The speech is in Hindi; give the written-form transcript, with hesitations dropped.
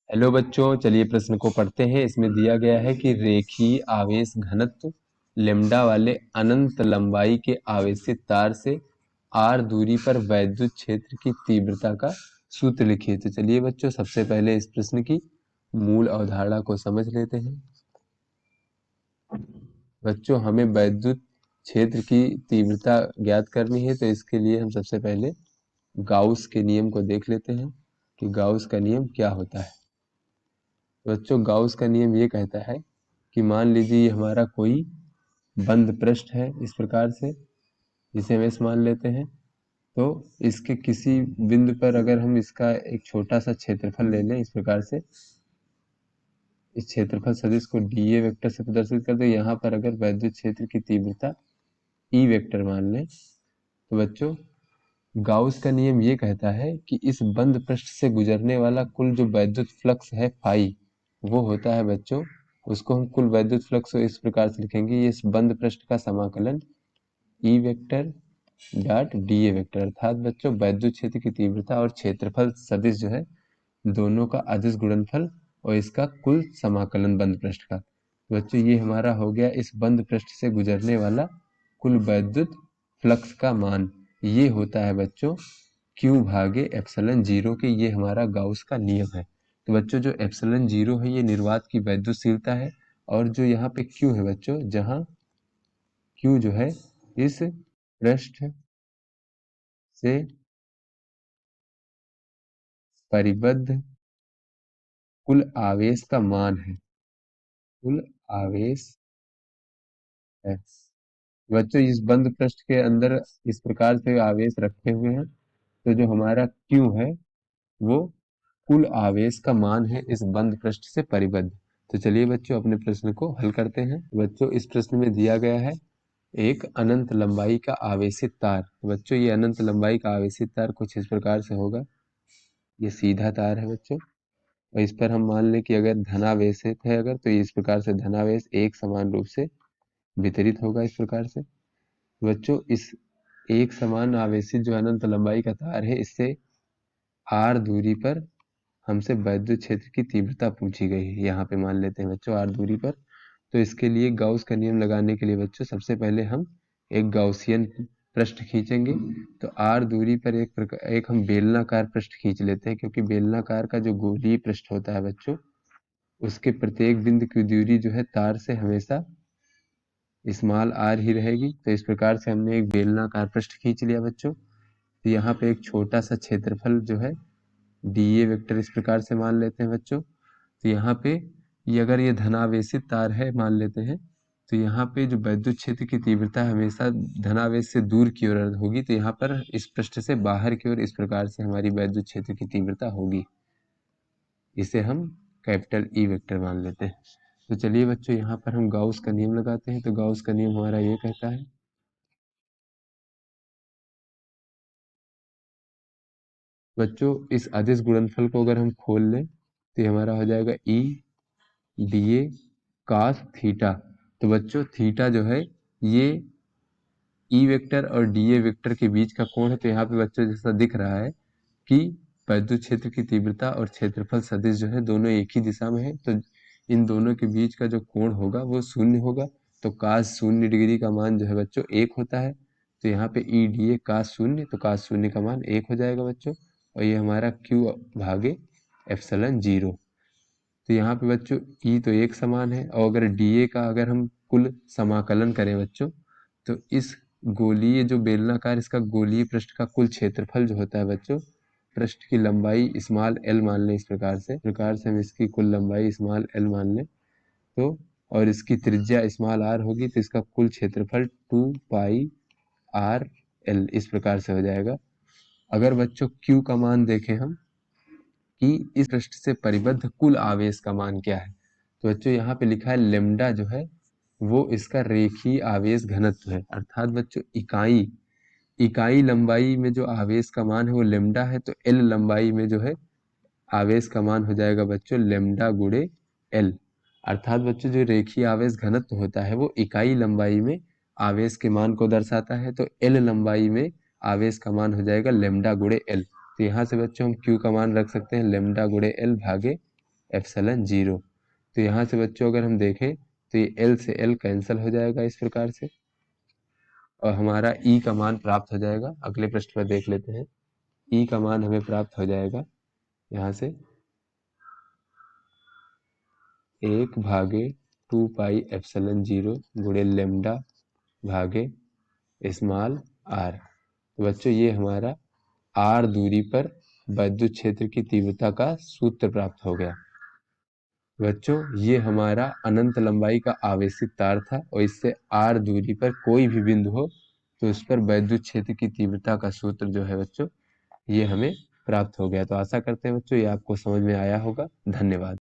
हेलो बच्चों, चलिए प्रश्न को पढ़ते हैं। इसमें दिया गया है कि रेखीय आवेश घनत्व लेम्डा वाले अनंत लंबाई के आवेशित तार से r दूरी पर वैद्युत क्षेत्र की तीव्रता का सूत्र लिखिए। तो चलिए बच्चों, सबसे पहले इस प्रश्न की मूल अवधारणा को समझ लेते हैं। बच्चों, हमें वैद्युत क्षेत्र की तीव्रता ज्ञात करनी है, तो इसके लिए हम सबसे पहले गाउस के नियम को देख लेते हैं कि गाउस का नियम क्या होता है। बच्चों, गाउस का नियम ये कहता है कि मान लीजिए ये हमारा कोई बंद पृष्ठ है, इस प्रकार से जिसे हम S मान लेते हैं। तो इसके किसी बिंदु पर अगर हम इसका एक छोटा सा क्षेत्रफल ले लें, इस प्रकार से इस क्षेत्रफल सदिश को dA वेक्टर से प्रदर्शित कर दे। यहाँ पर अगर वैद्युत क्षेत्र की तीव्रता E वेक्टर मान लें, तो बच्चों गाउस का नियम ये कहता है कि इस बंद पृष्ठ से गुजरने वाला कुल जो वैद्युत फ्लक्स है फाई, वो होता है बच्चों, उसको हम कुल वैद्युत फ्लक्स को इस प्रकार से लिखेंगे, ये इस बंद पृष्ठ का समाकलन E vector dot D A vector, अर्थात बच्चों वैद्युत क्षेत्र की तीव्रता और क्षेत्रफल सदिश जो है दोनों का अदिश गुणनफल और इसका कुल समाकलन बंद पृष्ठ का। तो बच्चों ये हमारा हो गया इस बंद पृष्ठ से गुजरने वाला कुल वैद्युत फ्लक्स का मान। ये होता है बच्चों Q भागे एप्सिलॉन जीरो के, ये हमारा गाउस का नियम है। तो बच्चों जो एप्सिलॉन जीरो है ये निर्वात की वैद्युतशीलता है, और जो यहाँ पे Q है बच्चों, जहाँ Q जो है इस पृष्ठ से परिबद्ध कुल आवेश का मान है, कुल आवेश है। बच्चों इस बंद पृष्ठ के अंदर इस प्रकार से आवेश रखे हुए हैं, तो जो हमारा Q है वो कुल आवेश का मान है इस बंद पृष्ठ से परिबद्ध। तो चलिए बच्चों अपने प्रश्न को हल करते हैं। बच्चों इस प्रश्न में दिया गया है एक अनंत लंबाई का आवेशित तार। बच्चों ये अनंत लंबाई का आवेशित तार कुछ इस प्रकार से होगा, ये सीधा तार है बच्चों, और इस पर हम मान लें कि अगर धनावेशित है अगर, तो इस प्रकार से धनावेश एक समान रूप से वितरित होगा इस प्रकार से। बच्चों इस एक समान आवेशित जो अनंत लंबाई का तार है, इससे r दूरी पर हमसे वैद्युत क्षेत्र की तीव्रता पूछी गई है। यहाँ पे मान लेते हैं बच्चों r दूरी पर। तो इसके लिए गाउस का नियम लगाने के लिए बच्चों सबसे पहले हम एक गाउसियन पृष्ठ खींचेंगे। तो r दूरी पर एक हम बेलनाकार पृष्ठ खींच लेते हैं, क्योंकि बेलनाकार का जो गोलीय पृष्ठ होता है बच्चों, उसके प्रत्येक बिंदु की दूरी जो है तार से हमेशा स्मॉल r ही रहेगी। तो इस प्रकार से हमने एक बेलनाकार पृष्ठ खींच लिया बच्चों। तो यहाँ पे एक छोटा सा क्षेत्रफल जो है dA वेक्टर इस प्रकार से मान लेते हैं बच्चों। तो यहाँ पे ये अगर ये धनावेशित तार है मान लेते हैं, तो यहाँ पे जो वैद्युत क्षेत्र की तीव्रता हमेशा धनावेश से दूर की ओर होगी। तो यहाँ पर इस पृष्ठ से बाहर की ओर इस प्रकार से हमारी वैद्युत क्षेत्र की तीव्रता होगी, इसे हम कैपिटल ई वेक्टर मान लेते हैं। तो चलिए बच्चों यहाँ पर हम गाउस का नियम लगाते हैं। तो गाउस का नियम हमारा ये कहता है, बच्चों इस अदिश गुणनफल को अगर हम खोल लें तो ये हमारा हो जाएगा ई dA cos थीटा। तो बच्चों थीटा जो है ये ई वेक्टर और dA वेक्टर के बीच का कोण है। तो यहाँ पे बच्चों जैसा दिख रहा है कि वैद्युत क्षेत्र की तीव्रता और क्षेत्रफल सदिश जो है दोनों एक ही दिशा में है, तो इन दोनों के बीच का जो कोण होगा वो शून्य होगा। तो cos 0 डिग्री का मान जो है बच्चों 1 होता है। तो यहाँ पे ई dA cos 0, तो cos 0 का मान 1 हो जाएगा बच्चों, और ये हमारा Q भागे एप्सिलॉन जीरो। तो यहाँ पे बच्चों ई तो एक समान है, और अगर dA का अगर हम कुल समाकलन करें बच्चों, तो इस गोलीय जो बेलनाकार इसका गोलीय पृष्ठ का कुल क्षेत्रफल जो होता है बच्चों, पृष्ठ की लंबाई स्मॉल l मान लें, इस प्रकार से हम इसकी कुल लंबाई स्मॉल l मान लें, तो और इसकी त्रिज्या स्मॉल r होगी, तो इसका कुल क्षेत्रफल 2 पाई r l इस प्रकार से हो जाएगा। अगर बच्चों Q का मान देखें हम कि इस पृष्ठ से परिबद्ध कुल आवेश का मान क्या है, तो बच्चों यहाँ पे लिखा है लेम्डा जो है वो इसका रेखीय आवेश घनत्व है, अर्थात बच्चों इकाई लंबाई में जो आवेश का मान है वो लेम्डा है। तो एल लंबाई में जो है आवेश का मान हो जाएगा बच्चों लेम्डा गुणे एल, अर्थात बच्चों जो रेखीय आवेश घनत्व होता है वो इकाई लंबाई में आवेश के मान को दर्शाता है। तो एल लंबाई में आवेश का मान हो जाएगा लेम्डा गुणे एल। तो यहाँ से बच्चों हम Q का मान रख सकते हैं लेम्डा गुणे एल भागे एप्सिलॉन 0। तो यहाँ से बच्चों अगर हम देखें तो ये L से L कैंसिल हो जाएगा इस प्रकार से, और हमारा E का मान प्राप्त हो जाएगा। अगले पृष्ठ पर देख लेते हैं। E का मान हमें प्राप्त हो जाएगा यहाँ से 1/2 पाई एप्सिलॉन 0 गुणे लेम्डा भागे स्मॉल r। तो बच्चों ये हमारा r दूरी पर विद्युत क्षेत्र की तीव्रता का सूत्र प्राप्त हो गया। बच्चों ये हमारा अनंत लंबाई का आवेशित तार था, और इससे r दूरी पर कोई भी बिंदु हो तो उस पर विद्युत क्षेत्र की तीव्रता का सूत्र जो है बच्चों ये हमें प्राप्त हो गया। तो आशा करते हैं बच्चों ये आपको समझ में आया होगा। धन्यवाद।